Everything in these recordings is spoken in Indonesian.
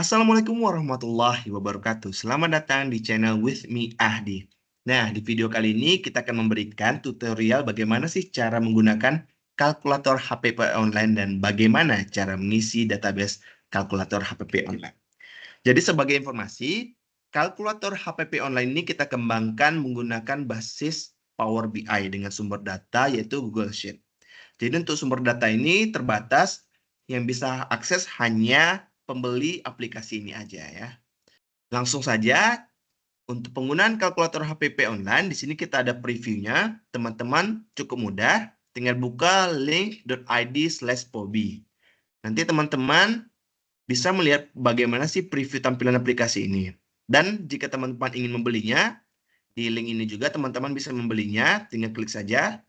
Assalamualaikum warahmatullahi wabarakatuh. Selamat datang di channel With Me Ahdi. Nah, di video kali ini kita akan memberikan tutorial bagaimana sih cara menggunakan kalkulator HPP online dan bagaimana cara mengisi database kalkulator HPP online. Jadi sebagai informasi, kalkulator HPP online ini kita kembangkan menggunakan basis Power BI dengan sumber data yaitu Google Sheet. Jadi untuk sumber data ini terbatas, yang bisa akses hanya pembeli aplikasi ini aja ya. Langsung saja untuk penggunaan kalkulator HPP online, di sini kita ada previewnya. Teman-teman cukup mudah, tinggal buka link.id/pobi. Nanti teman-teman bisa melihat bagaimana sih preview tampilan aplikasi ini. Dan jika teman-teman ingin membelinya, di link ini juga teman-teman bisa membelinya, tinggal klik saja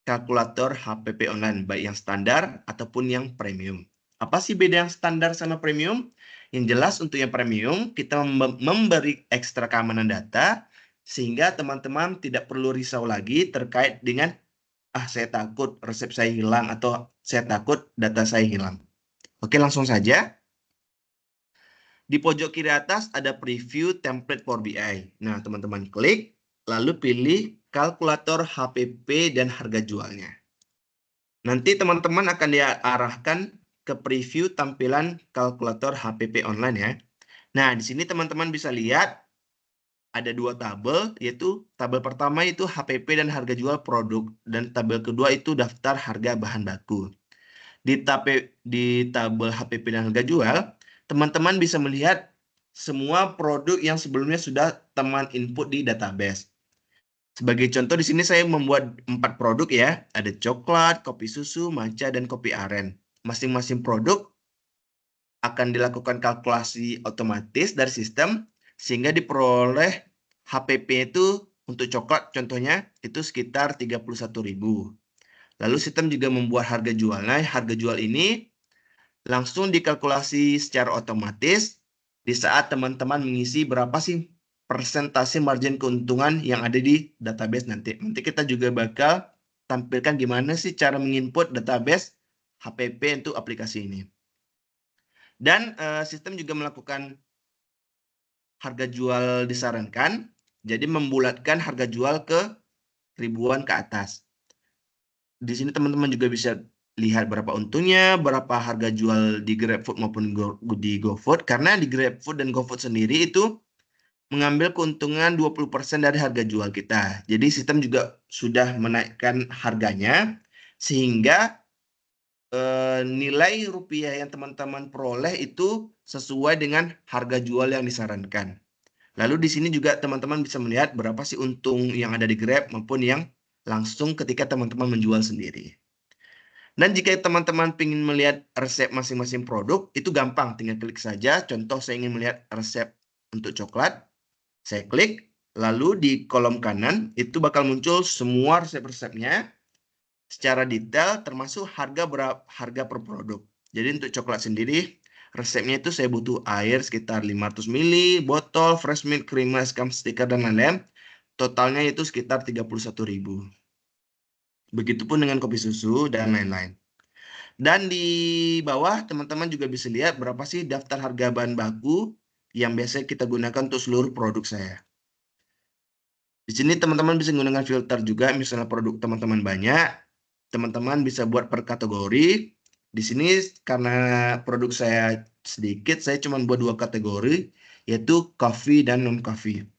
kalkulator HPP online, baik yang standar ataupun yang premium. Apa sih beda yang standar sama premium? Yang jelas untuk yang premium, kita memberi ekstra keamanan data, sehingga teman-teman tidak perlu risau lagi terkait dengan, saya takut resep saya hilang, atau saya takut data saya hilang. Oke, langsung saja. Di pojok kiri atas ada preview template Power BI. Nah, teman-teman klik, lalu pilih kalkulator HPP dan harga jualnya. Nanti teman-teman akan diarahkan ke preview tampilan kalkulator HPP online ya. Nah, di sini teman-teman bisa lihat ada dua tabel, yaitu tabel pertama itu HPP dan harga jual produk, dan tabel kedua itu daftar harga bahan baku. Di tabel HPP dan harga jual, teman-teman bisa melihat semua produk yang sebelumnya sudah teman input di database. Sebagai contoh di sini saya membuat 4 produk ya. Ada coklat, kopi susu, matcha, dan kopi aren. Masing-masing produk akan dilakukan kalkulasi otomatis dari sistem sehingga diperoleh HPP itu untuk coklat contohnya itu sekitar 31.000. Lalu sistem juga membuat harga jualnya. Harga jual ini langsung dikalkulasi secara otomatis di saat teman-teman mengisi berapa sih persentase margin keuntungan yang ada di database nanti. Nanti kita juga bakal tampilkan gimana sih cara menginput database HPP untuk aplikasi ini. Dan sistem juga melakukan harga jual disarankan, jadi membulatkan harga jual ke ribuan ke atas. Di sini teman-teman juga bisa lihat berapa untungnya, berapa harga jual di GrabFood maupun di GoFood. Karena di GrabFood dan GoFood sendiri itu mengambil keuntungan 20% dari harga jual kita. Jadi sistem juga sudah menaikkan harganya, sehingga nilai rupiah yang teman-teman peroleh itu sesuai dengan harga jual yang disarankan. Lalu di sini juga teman-teman bisa melihat berapa sih untung yang ada di Grab maupun yang langsung ketika teman-teman menjual sendiri. Dan jika teman-teman ingin melihat resep masing-masing produk, itu gampang. Tinggal klik saja. Contoh saya ingin melihat resep untuk coklat. Saya klik. Lalu di kolom kanan, itu bakal muncul semua resep-resepnya secara detail, termasuk harga per produk. Jadi untuk coklat sendiri, resepnya itu saya butuh air sekitar 500 ml, botol, fresh milk, creamer, scam stiker, dan lain-lain. Totalnya itu sekitar 31.000. Begitupun dengan kopi susu dan lain-lain. Dan di bawah teman-teman juga bisa lihat berapa sih daftar harga bahan baku yang biasa kita gunakan untuk seluruh produk saya. Di sini teman-teman bisa menggunakan filter juga, misalnya produk teman-teman banyak, teman-teman bisa buat per kategori. Di sini karena produk saya sedikit, saya cuma buat 2 kategori, yaitu coffee dan non-coffee.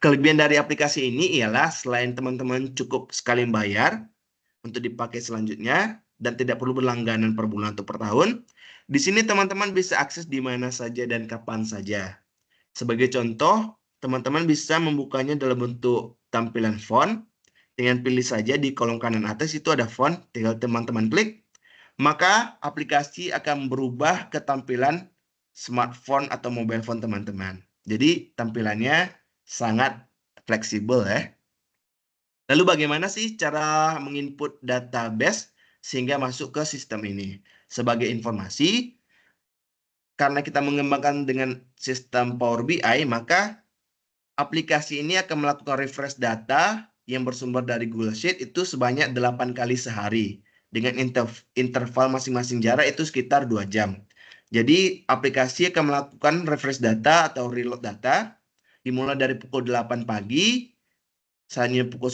Kelebihan dari aplikasi ini ialah selain teman-teman cukup sekali bayar untuk dipakai selanjutnya dan tidak perlu berlangganan per bulan atau per tahun, di sini teman-teman bisa akses di mana saja dan kapan saja. Sebagai contoh, teman-teman bisa membukanya dalam bentuk tampilan font. Dengan pilih saja di kolom kanan atas itu ada font, tinggal teman-teman klik, maka aplikasi akan berubah ke tampilan smartphone atau mobile phone teman-teman. Jadi tampilannya sangat fleksibel ya. Lalu bagaimana sih cara menginput database sehingga masuk ke sistem ini? Sebagai informasi, karena kita mengembangkan dengan sistem Power BI, maka aplikasi ini akan melakukan refresh data yang bersumber dari Google Sheet itu sebanyak 8 kali sehari. Dengan interval masing-masing jarak itu sekitar 2 jam. Jadi aplikasi akan melakukan refresh data atau reload data dimulai dari pukul 8 pagi sampai pukul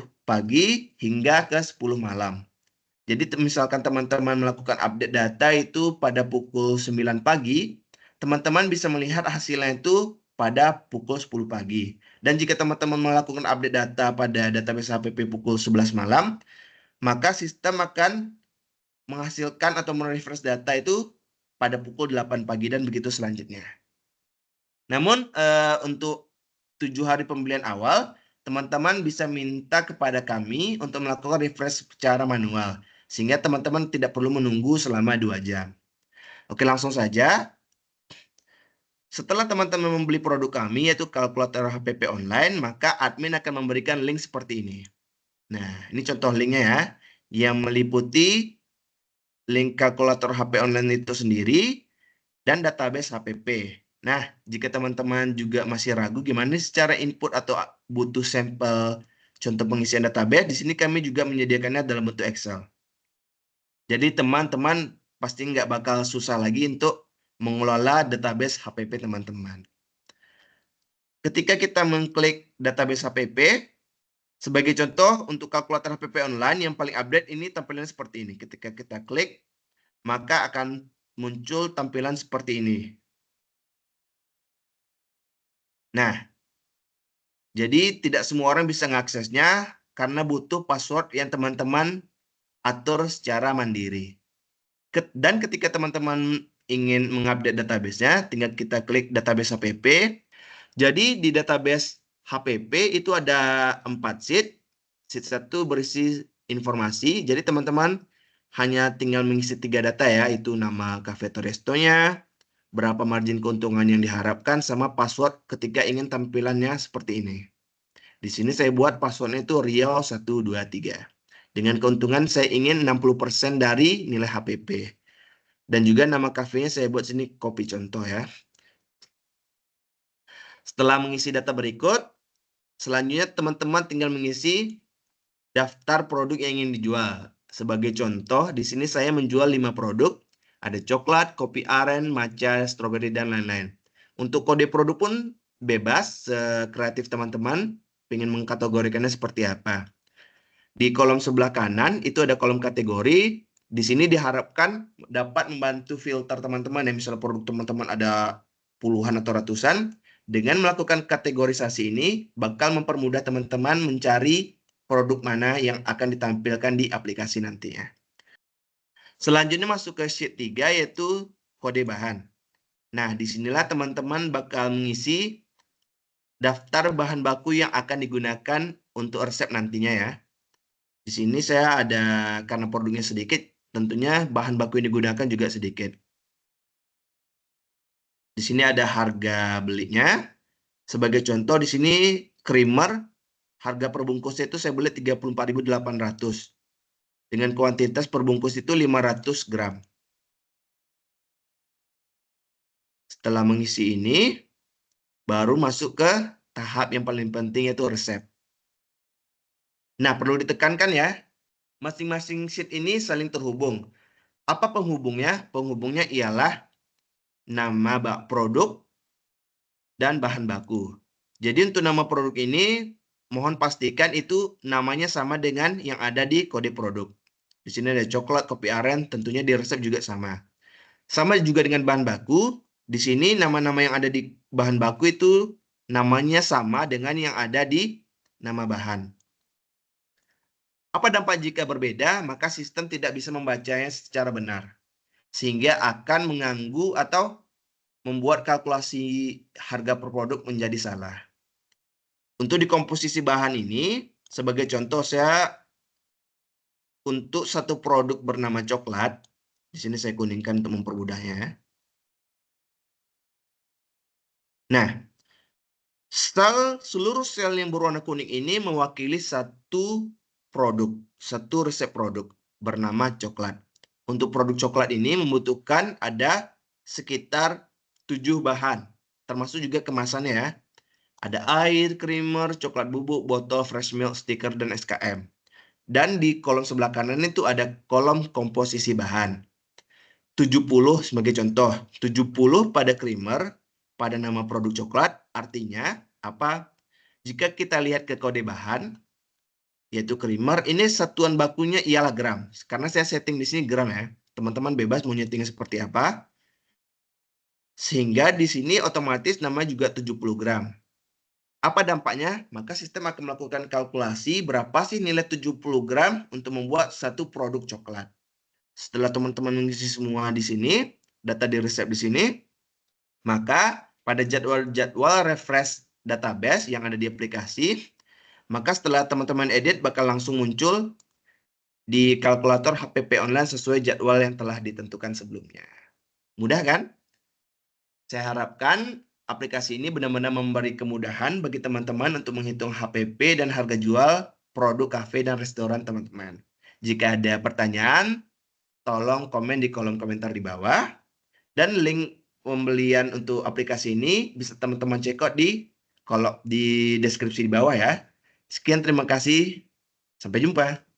10 pagi hingga ke 10 malam. Jadi misalkan teman-teman melakukan update data itu pada pukul 9 pagi, teman-teman bisa melihat hasilnya itu pada pukul 10 pagi. Dan jika teman-teman melakukan update data pada database HPP pukul 11 malam, maka sistem akan menghasilkan atau merefresh data itu pada pukul 8 pagi dan begitu selanjutnya. Namun untuk 7 hari pembelian awal, teman-teman bisa minta kepada kami untuk melakukan refresh secara manual, sehingga teman-teman tidak perlu menunggu selama 2 jam. Oke, langsung saja. Setelah teman-teman membeli produk kami, yaitu kalkulator HPP online, maka admin akan memberikan link seperti ini. Nah, ini contoh linknya ya, yang meliputi link kalkulator HP online itu sendiri dan database HPP. Nah, jika teman-teman juga masih ragu gimana secara input atau butuh sampel contoh pengisian database, di sini kami juga menyediakannya dalam bentuk Excel. Jadi teman-teman pasti nggak bakal susah lagi untuk mengelola database HPP teman-teman. Ketika kita mengklik database HPP, sebagai contoh untuk kalkulator HPP online yang paling update ini tampilannya seperti ini. Ketika kita klik, maka akan muncul tampilan seperti ini. Nah, jadi tidak semua orang bisa mengaksesnya karena butuh password yang teman-teman atur secara mandiri. Dan ketika teman-teman ingin mengupdate database-nya, tinggal kita klik database HPP. Jadi di database HPP itu ada 4 sheet. Sheet 1 berisi informasi. Jadi teman-teman hanya tinggal mengisi 3 data ya, itu nama cafe atau restonya, berapa margin keuntungan yang diharapkan, sama password ketika ingin tampilannya seperti ini. Di sini saya buat passwordnya itu Riau 123. Dengan keuntungan saya ingin 60% dari nilai HPP. Dan juga nama kafenya saya buat sini kopi contoh ya. Setelah mengisi data berikut, selanjutnya teman-teman tinggal mengisi daftar produk yang ingin dijual. Sebagai contoh, di sini saya menjual 5 produk. Ada coklat, kopi aren, matcha, stroberi, dan lain-lain. Untuk kode produk pun bebas, kreatif teman-teman ingin mengkategorikannya seperti apa. Di kolom sebelah kanan itu ada kolom kategori. Di sini diharapkan dapat membantu filter teman-teman ya, misalnya produk teman-teman ada puluhan atau ratusan. Dengan melakukan kategorisasi ini bakal mempermudah teman-teman mencari produk mana yang akan ditampilkan di aplikasi nantinya. Selanjutnya masuk ke sheet 3 yaitu kode bahan. Nah, disinilah teman-teman bakal mengisi daftar bahan baku yang akan digunakan untuk resep nantinya ya. Di sini saya ada, karena produknya sedikit, tentunya bahan baku yang digunakan juga sedikit. Di sini ada harga belinya. Sebagai contoh di sini creamer, harga perbungkusnya itu saya beli 34.800. Dengan kuantitas perbungkus itu 500 gram. Setelah mengisi ini, baru masuk ke tahap yang paling penting yaitu resep. Nah, perlu ditekankan ya, masing-masing sheet ini saling terhubung. Apa penghubungnya? Penghubungnya ialah nama produk dan bahan baku. Jadi untuk nama produk ini, mohon pastikan itu namanya sama dengan yang ada di kode produk. Di sini ada coklat, kopi aren, tentunya di resep juga sama. Sama juga dengan bahan baku, di sini nama-nama yang ada di bahan baku itu namanya sama dengan yang ada di nama bahan. Apa dampak jika berbeda? Maka sistem tidak bisa membacanya secara benar, sehingga akan mengganggu atau membuat kalkulasi harga per produk menjadi salah. Untuk di komposisi bahan ini, sebagai contoh saya untuk satu produk bernama coklat, di sini saya kuningkan untuk mempermudahnya. Nah, seluruh sel yang berwarna kuning ini mewakili satu produk, satu resep produk bernama coklat. Untuk produk coklat ini membutuhkan ada sekitar 7 bahan, termasuk juga kemasannya ya. Ada air, creamer, coklat bubuk, botol, fresh milk, stiker, dan SKM. Dan di kolom sebelah kanan itu ada kolom komposisi bahan. 70 sebagai contoh. 70 pada creamer, pada nama produk coklat, artinya apa? Jika kita lihat ke kode bahan, yaitu creamer, ini satuan bakunya ialah gram. Karena saya setting di sini gram ya. Teman-teman bebas mau nyetingnya seperti apa. Sehingga di sini otomatis nama juga 70 gram. Apa dampaknya? Maka sistem akan melakukan kalkulasi berapa sih nilai 70 gram untuk membuat satu produk coklat. Setelah teman-teman mengisi semua di sini, data di resep di sini, maka pada jadwal refresh database yang ada di aplikasi, maka setelah teman-teman edit bakal langsung muncul di kalkulator HPP online sesuai jadwal yang telah ditentukan sebelumnya. Mudah kan? Saya harapkan aplikasi ini benar-benar memberi kemudahan bagi teman-teman untuk menghitung HPP dan harga jual produk kafe dan restoran teman-teman. Jika ada pertanyaan, tolong komen di kolom komentar di bawah. Dan link pembelian untuk aplikasi ini bisa teman-teman check out di deskripsi di bawah ya. Sekian, terima kasih. Sampai jumpa.